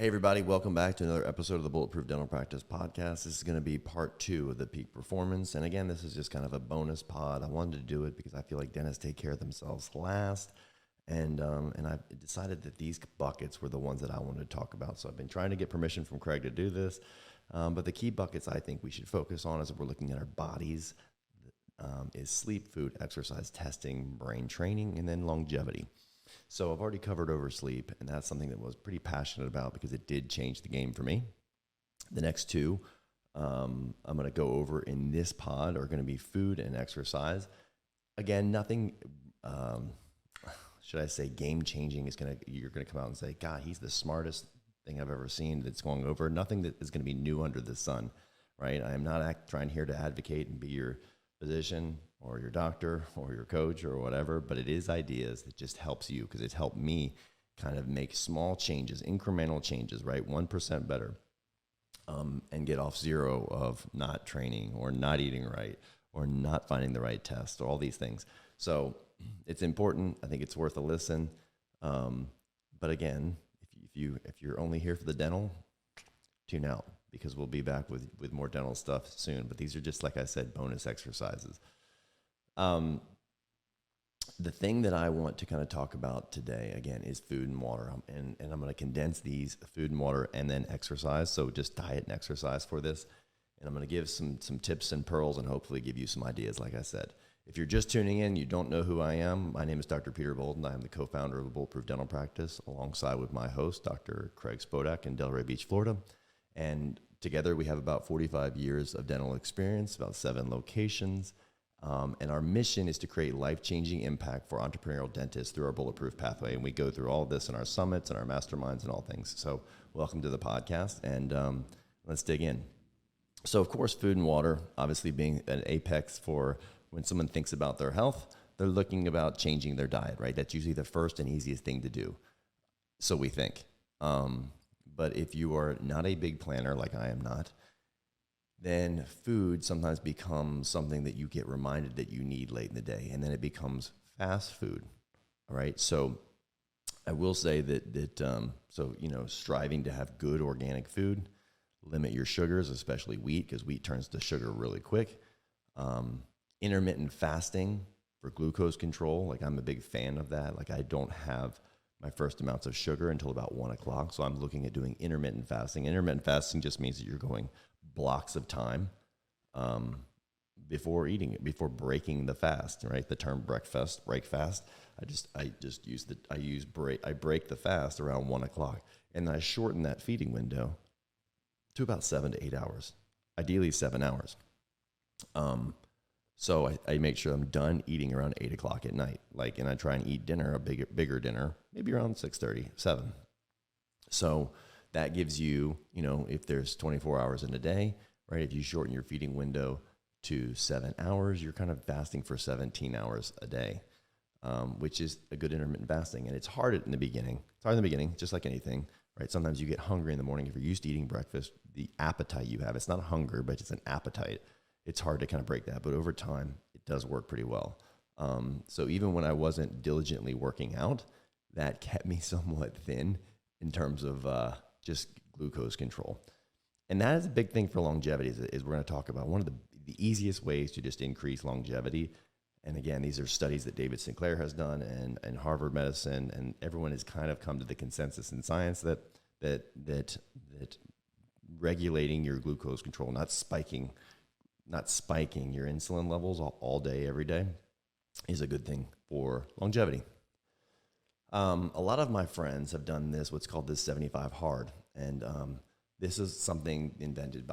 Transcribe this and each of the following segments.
Hey everybody, welcome back to another episode of the Bulletproof Dental Practice Podcast. This is going to be part 2 of the peak performance. And again, this is just kind of a bonus pod. I wanted to do it because I feel like dentists take care of themselves last. And I decided that these buckets were the ones that I wanted to talk about. So I've been trying to get permission from Craig to do this. But the key buckets I think we should focus on as we're looking at our bodies is sleep, food, exercise, testing, brain training, and then longevity. So I've already covered over sleep, and that's something that I was pretty passionate about because it did change the game for me. The next two I'm going to go over in this pod are going to be food and exercise. Again, nothing, should I say, game-changing you're going to come out and say, God, he's the smartest thing I've ever seen that's going over. Nothing that is going to be new under the sun, right? I am not trying here to advocate and be your physician or your doctor or your coach or whatever, but it is ideas that just helps you because it's helped me kind of make small changes, incremental changes, right? 1% better, and get off zero of not training or not eating right or not finding the right test or all these things. So it's important. I think it's worth a listen. But again, if you're only here for the dental, tune out because we'll be back with more dental stuff soon. But these are just, like I said, bonus exercises. The thing that I want to kind of talk about today, again, is food and water. And I'm going to condense these food and water and then exercise. So just diet and exercise for this. And I'm going to give some tips and pearls and hopefully give you some ideas, like I said. If you're just tuning in, you don't know who I am. My name is Dr. Peter Boulden. I am the co-founder of the Bulletproof Dental Practice alongside with my host, Dr. Craig Spodak in Delray Beach, Florida. And together we have about 45 years of dental experience, about 7 locations. And our mission is to create life-changing impact for entrepreneurial dentists through our Bulletproof pathway. And we go through all of this in our summits and our masterminds and all things. So welcome to the podcast, and let's dig in. So, of course, food and water, obviously being an apex for when someone thinks about their health, they're looking about changing their diet, right? That's usually the first and easiest thing to do. So we think. But if you are not a big planner like I am not, then food sometimes becomes something that you get reminded that you need late in the day, and then it becomes fast food, all right? So I will say that striving to have good organic food, limit your sugars, especially wheat, because wheat turns to sugar really quick. Intermittent fasting for glucose control, like I'm a big fan of that. Like I don't have my first amounts of sugar until about 1 o'clock, so I'm looking at doing intermittent fasting. Intermittent fasting just means that you're going blocks of time before eating it, before breaking the fast, right? The term break fast. I break the fast around 1 o'clock, and then I shorten that feeding window to about 7 to 8 hours, ideally 7 hours. So I make sure I'm done eating around 8 o'clock at night, and I try and eat dinner, a bigger dinner, maybe around 6:30, 7. So that gives you, if there's 24 hours in a day, right? If you shorten your feeding window to 7 hours, you're kind of fasting for 17 hours a day, which is a good intermittent fasting. And it's hard in the beginning. It's hard in the beginning, just like anything, right? Sometimes you get hungry in the morning. If you're used to eating breakfast, the appetite you have, it's not hunger, but it's an appetite. It's hard to kind of break that. But over time, it does work pretty well. So even when I wasn't diligently working out, that kept me somewhat thin in terms of just glucose control. And that is a big thing for longevity is we're going to talk about. One of the easiest ways to just increase longevity, and again, these are studies that David Sinclair has done and Harvard Medicine, and everyone has kind of come to the consensus in science that regulating your glucose control, not spiking your insulin levels all day, every day, is a good thing for longevity. A lot of my friends have done what's called this 75 hard. And this is something invented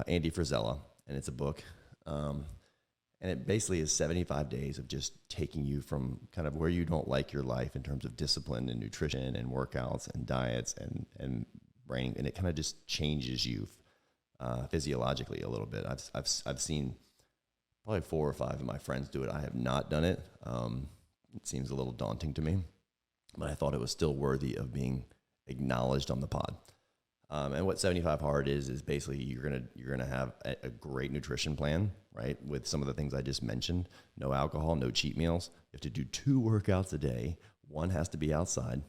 Andy Frisella, and it's a book. And it basically is 75 days of just taking you from kind of where you don't like your life in terms of discipline and nutrition and workouts and diets and brain. And it kind of just changes you physiologically a little bit. I've seen probably 4 or 5 of my friends do it. I have not done it. It seems a little daunting to me, but I thought it was still worthy of being acknowledged on the pod. And what 75 hard is basically you're gonna have a great nutrition plan, right? With some of the things I just mentioned: no alcohol, no cheat meals. You have to do 2 workouts a day. One has to be outside.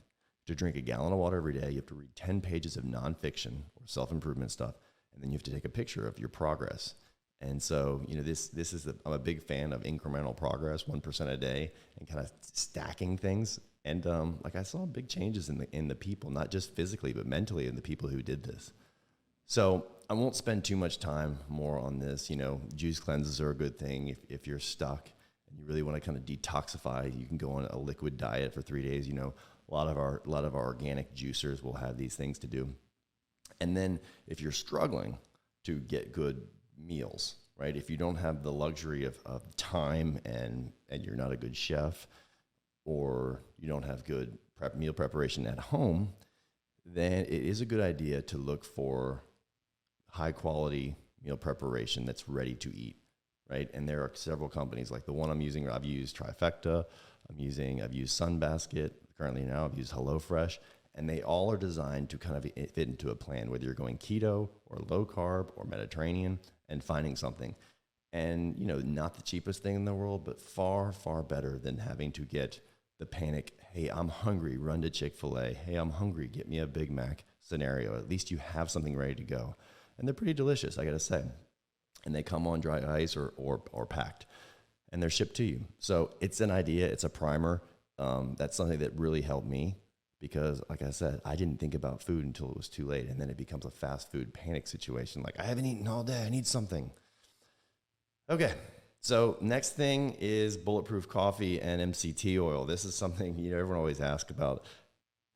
to drink a gallon of water every day. You have to read 10 pages of nonfiction or self-improvement stuff. And then you have to take a picture of your progress. And so, I'm a big fan of incremental progress, 1% a day, and kind of stacking things. And I saw big changes in the people, not just physically, but mentally in the people who did this. So I won't spend too much time more on this. Juice cleanses are a good thing if you're stuck and you really want to kind of detoxify. You can go on a liquid diet for 3 days. A lot of our organic juicers will have these things to do. And then if you're struggling to get good meals, right? If you don't have the luxury of time and you're not a good chef, or you don't have good meal preparation at home, then it is a good idea to look for high quality meal preparation that's ready to eat, right? And there are several companies like the one I'm using. I've used Trifecta. I've used Sunbasket. Currently now I've used HelloFresh. And they all are designed to kind of fit into a plan, whether you're going keto or low carb or Mediterranean, and finding something. And, not the cheapest thing in the world, but far, far better than having to get the panic, hey, I'm hungry, run to Chick-fil-A. Hey, I'm hungry, get me a Big Mac scenario. At least you have something ready to go. And they're pretty delicious, I got to say. And they come on dry ice or packed. And they're shipped to you. So it's an idea. It's a primer. That's something that really helped me. Because, like I said, I didn't think about food until it was too late. And then it becomes a fast food panic situation. Like, I haven't eaten all day. I need something. Okay. So next thing is Bulletproof Coffee and MCT oil. This is something, everyone always asks about.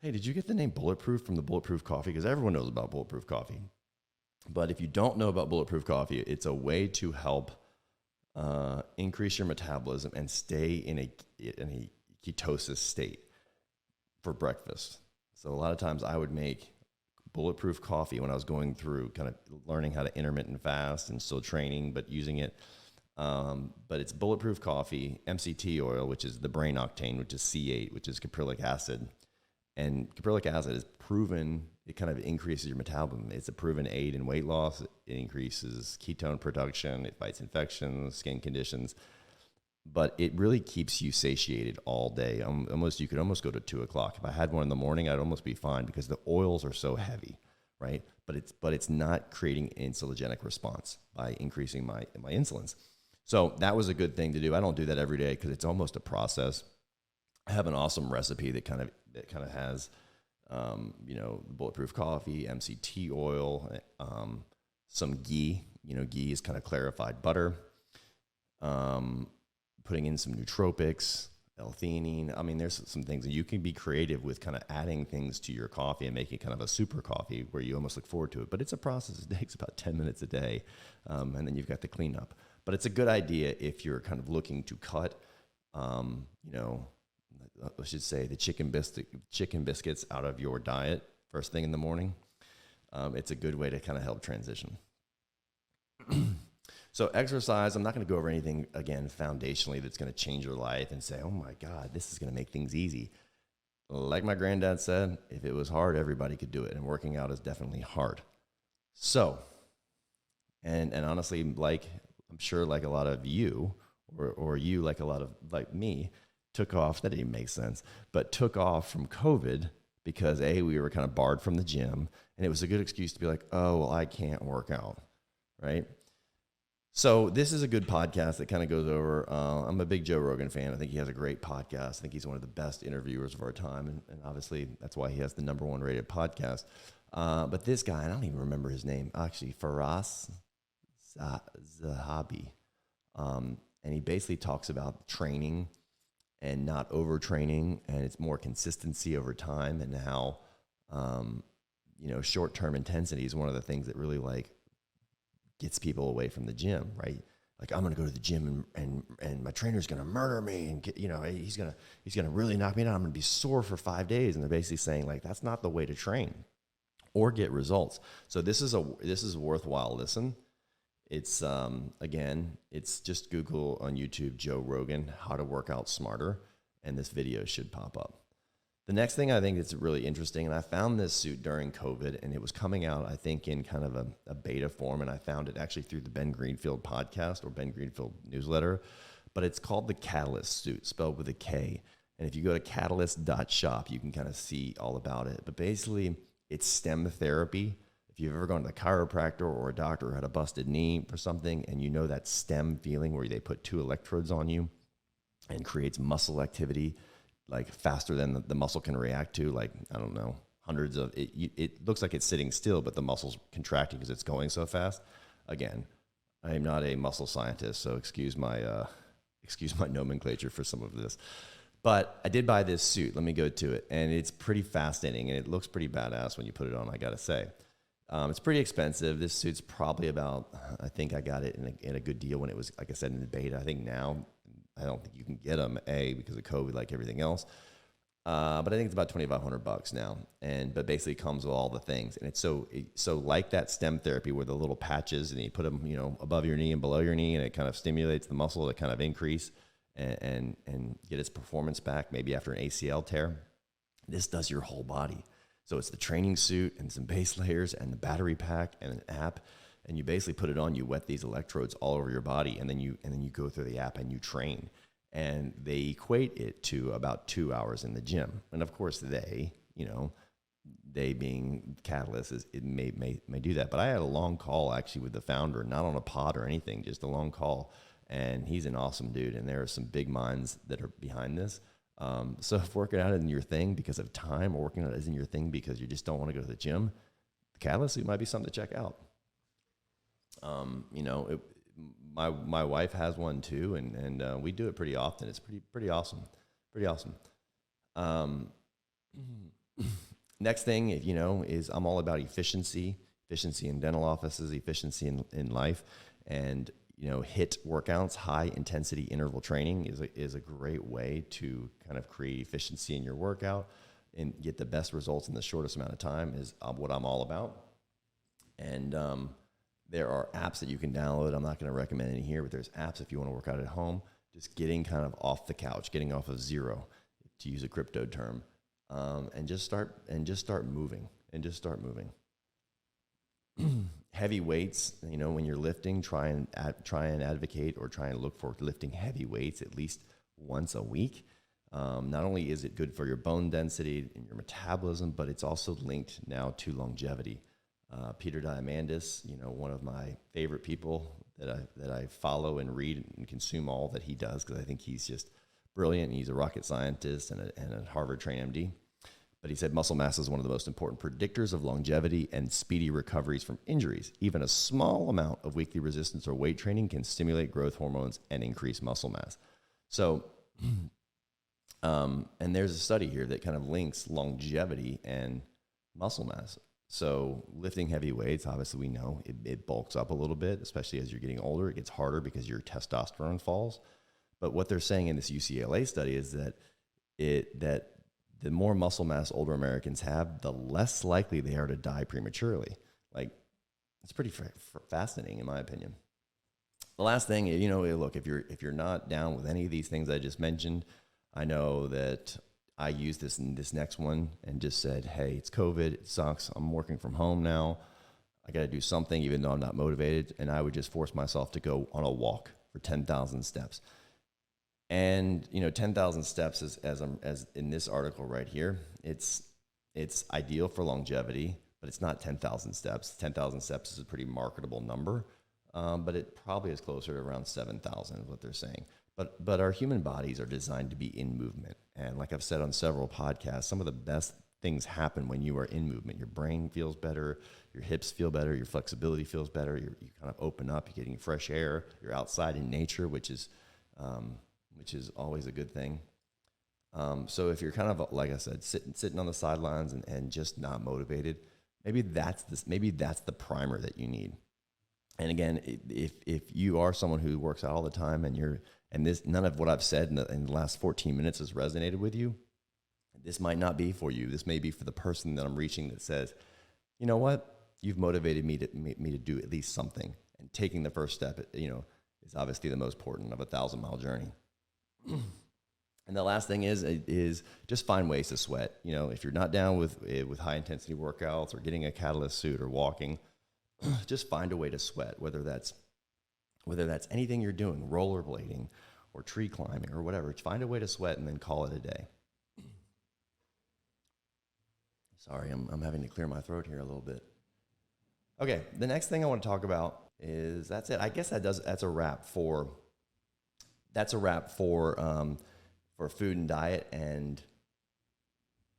Hey, did you get the name Bulletproof from the Bulletproof Coffee? Because everyone knows about Bulletproof Coffee. But if you don't know about Bulletproof Coffee, it's a way to help increase your metabolism and stay in a ketosis state for breakfast. So a lot of times I would make Bulletproof Coffee when I was going through kind of learning how to intermittent fast and still training, but using it. But it's Bulletproof Coffee, MCT oil, which is the brain octane, which is C8, which is caprylic acid. And caprylic acid is proven, it kind of increases your metabolism. It's a proven aid in weight loss. It increases ketone production. It fights infections, skin conditions. But it really keeps you satiated all day. You could almost go to 2 o'clock. If I had one in the morning, I'd almost be fine because the oils are so heavy, right? But it's not creating an insulinogenic response by increasing my insulins. So that was a good thing to do. I don't do that every day because it's almost a process. I have an awesome recipe that kind of has, Bulletproof Coffee, MCT oil, some ghee. Ghee is kind of clarified butter. Putting in some nootropics, L-theanine. I mean, there's some things, and you can be creative with kind of adding things to your coffee and making kind of a super coffee where you almost look forward to it. But it's a process. It takes about 10 minutes a day, and then you've got the cleanup. But it's a good idea if you're kind of looking to cut, I should say the chicken biscuits out of your diet first thing in the morning. It's a good way to kind of help transition. So exercise, I'm not going to go over anything, again, foundationally that's going to change your life and say, oh my God, this is going to make things easy. Like my granddad said, if it was hard, everybody could do it. And working out is definitely hard. So, and honestly, I'm sure like a lot of you, or you like a lot of like me, took off, that didn't make sense, but took off from COVID because we were kind of barred from the gym. And it was a good excuse to be like, oh, well, I can't work out, right? So this is a good podcast that kind of goes over. I'm a big Joe Rogan fan. I think he has a great podcast. I think he's one of the best interviewers of our time. And obviously, that's why he has the #1 rated podcast. But this guy, I don't even remember his name, actually, Faraz Zahabi. And he basically talks about training and not overtraining, and it's more consistency over time, and how, short-term intensity is one of the things that really gets people away from the gym, right? Like, I'm going to go to the gym and my trainer's going to murder me, and he's going to really knock me down. I'm going to be sore for 5 days. And they're basically saying that's not the way to train or get results. So this is a worthwhile listen. It's it's just Google on YouTube, Joe Rogan, how to work out smarter, and this video should pop up. The next thing I think that's really interesting, and I found this suit during COVID, and it was coming out, I think, in kind of a beta form, and I found it actually through the Ben Greenfield podcast or Ben Greenfield newsletter, but it's called the Catalyst suit, spelled with a K, And if you go to catalyst.shop, you can kind of see all about it. But basically, it's stem therapy. If you've ever gone to a chiropractor or a doctor who had a busted knee or something, and you know that stem feeling where they put 2 electrodes on you and creates muscle activity like faster than the muscle can react to, like, I don't know, hundreds of, it looks like it's sitting still, but the muscle's contracting because it's going so fast. Again, I am not a muscle scientist, so excuse my nomenclature for some of this. But I did buy this suit. Let me go to it. And it's pretty fascinating, and it looks pretty badass when you put it on, I got to say. It's pretty expensive. This suit's probably about, I think I got it in a good deal when it was, like I said, in the beta. I think now, I don't think you can get them, because of COVID, like everything else. But I think it's about $2,500 now. But basically it comes with all the things. And it's so like that stem therapy where the little patches, and you put them, above your knee and below your knee, and it kind of stimulates the muscle to kind of increase and get its performance back, maybe after an ACL tear. This does your whole body. So it's the training suit and some base layers and the battery pack and an app. And you basically put it on, you wet these electrodes all over your body, and then you go through the app and you train. And they equate it to about 2 hours in the gym. And of course they being Catalyst, it may do that. But I had a long call actually with the founder, not on a pod or anything, just a long call. And he's an awesome dude. And there are some big minds that are behind this. So if working out isn't your thing because of time, or working out isn't your thing because you just don't want to go to the gym, the Catalyst suit might be something to check out. My wife has one too, and we do it pretty often. It's pretty awesome, pretty awesome. Next thing, is I'm all about efficiency in dental offices, efficiency in life, and HIIT workouts, high intensity interval training is a great way to kind of create efficiency in your workout and get the best results in the shortest amount of time is what I'm all about. And there are apps that you can download. I'm not going to recommend any here, but there's apps if you want to work out at home, just getting kind of off the couch, getting off of zero, to use a crypto term, and just start moving. Heavy weights, when you're lifting, try and advocate or try and look for lifting heavy weights at least once a week. Not only is it good for your bone density and your metabolism, but it's also linked now to longevity. Peter Diamandis, one of my favorite people that I follow and read and consume all that he does, because I think he's just brilliant. He's a rocket scientist and a Harvard-trained MD. But he said muscle mass is one of the most important predictors of longevity and speedy recoveries from injuries. Even a small amount of weekly resistance or weight training can stimulate growth hormones and increase muscle mass. So, and there's a study here that kind of links longevity and muscle mass. So lifting heavy weights, obviously we know it bulks up a little bit, especially as you're getting older. It gets harder because your testosterone falls. But what they're saying in this UCLA study is that the more muscle mass older Americans have, the less likely they are to die prematurely. Like, it's pretty fascinating in my opinion. The last thing, look, if you're not down with any of these things I just mentioned, I know that I used this in this next one and just said, hey, it's COVID, it sucks. I'm working from home now. I got to do something even though I'm not motivated. And I would just force myself to go on a walk for 10,000 steps. And 10,000 steps as in this article right here, it's ideal for longevity, but it's not 10,000 steps. 10,000 steps is a pretty marketable number, but it probably is closer to around 7,000 is what they're saying. But our human bodies are designed to be in movement, and like I've said on several podcasts, some of the best things happen when you are in movement. Your brain feels better, your hips feel better, your flexibility feels better. You kind of open up. You're getting fresh air. You're outside in nature, which is always a good thing. So if you're kind of, like I said, sitting on the sidelines and just not motivated, maybe that's the primer that you need. And again, if you are someone who works out all the time and none of what I've said in the last 14 minutes has resonated with you, this might not be for you. This may be for the person that I'm reaching that says, you know what, you've motivated me to do at least something. And taking the first step, is obviously the most important of a 1,000-mile journey. And the last thing is just find ways to sweat. If you're not down with high intensity workouts or getting a Catalyst suit or walking, just find a way to sweat, whether that's anything you're doing, rollerblading or tree climbing or whatever. Find a way to sweat and then call it a day. Sorry, I'm having to clear my throat here a little bit. Okay, the next thing I want to talk about is that's it. I guess that's a wrap for food and diet and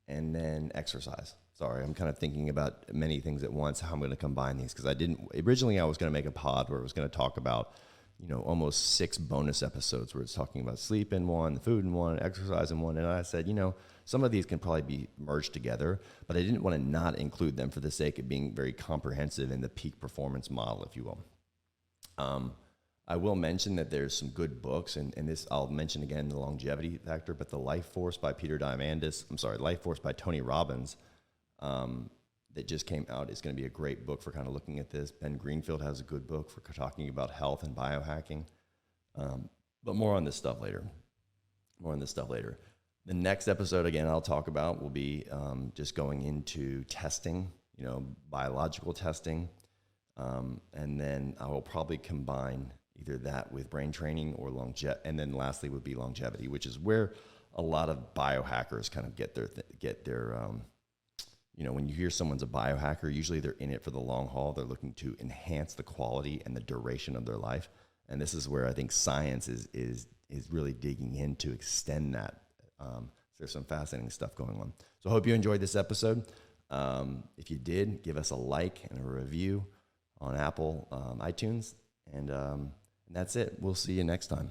then exercise. Sorry, I'm kind of thinking about many things at once, how I'm going to combine these, because originally I was going to make a pod where I was going to talk about, almost 6 bonus episodes where it's talking about sleep in one, food in one, exercise in one. And I said, some of these can probably be merged together, but I didn't want to not include them for the sake of being very comprehensive in the peak performance model, if you will. I will mention that there's some good books, and this I'll mention again, the longevity factor, but the Life Force by Life Force by Tony Robbins, that just came out is going to be a great book for kind of looking at this. Ben Greenfield has a good book for talking about health and biohacking, but more on this stuff later. The next episode, again, I'll talk about will be just going into testing, biological testing, and then I will probably combine either that with brain training or longevity, and then lastly would be longevity, which is where a lot of biohackers kind of get their when you hear someone's a biohacker, usually they're in it for the long haul. They're looking to enhance the quality and the duration of their life, and this is where I think science is really digging in to extend that. There's some fascinating stuff going on. So I hope you enjoyed this episode. If you did, give us a like and a review on Apple iTunes, and that's it. We'll see you next time.